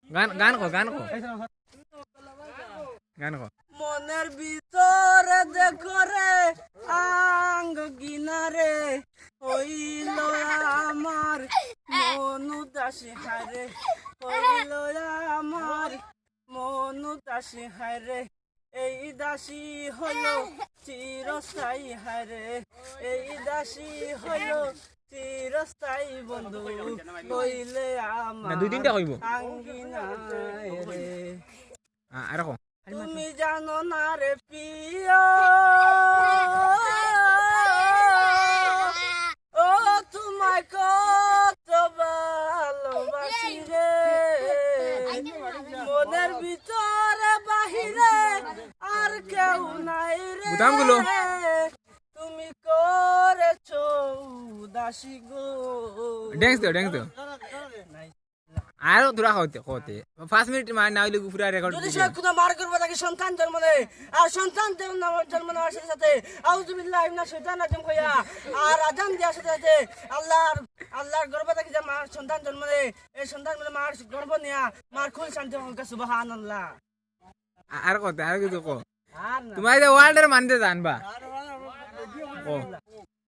গান গান কো গান কো গান কো মনের ভিতরে দেখো রে আঙ্গ গিনারে হইল আমার মনু দাসী হারে হইল আমার মনু দাসী হারে এই দাসী হলো চিরস্থায়ী হারে এই দাসী হলো চিরস্থায়ী বন্ধু হইলে আমার দুই তিনটা কইব আঙ্গিনায় রে আর কো তুমি জানো না রে প্রিয় ও তোমায় কত ভালোবাসি রে মনের ভিতরে বাহিরে আর কেউ নাই রে বুতামগুলো। তুমি করেছো উদাসী গো ড্যান্স দিও আর তোরা হতে হতে 5 মিনিট মানে না হইলে পুরা রেকর্ড যদি সে কোনো মার করবে তাকে সন্তান জন্ম দেয় আর সন্তান জন্ম নেওয়ার সাথে সাথে আউযুবিল্লাহি মিনাশ শাইতানির রাজিম কইয়া আর আজান দেওয়ার সাথে সাথে আল্লাহর গর্ভে থেকে যে মার সন্তান জন্ম দেয় এই সন্তান মানে মার গর্ভ নিয়া মার খুল শান্তি হোক সুবহানাল্লাহ আর কত আর কিছু কো আর না তোমার ওয়ার্ল্ডের মানতে জানবা ও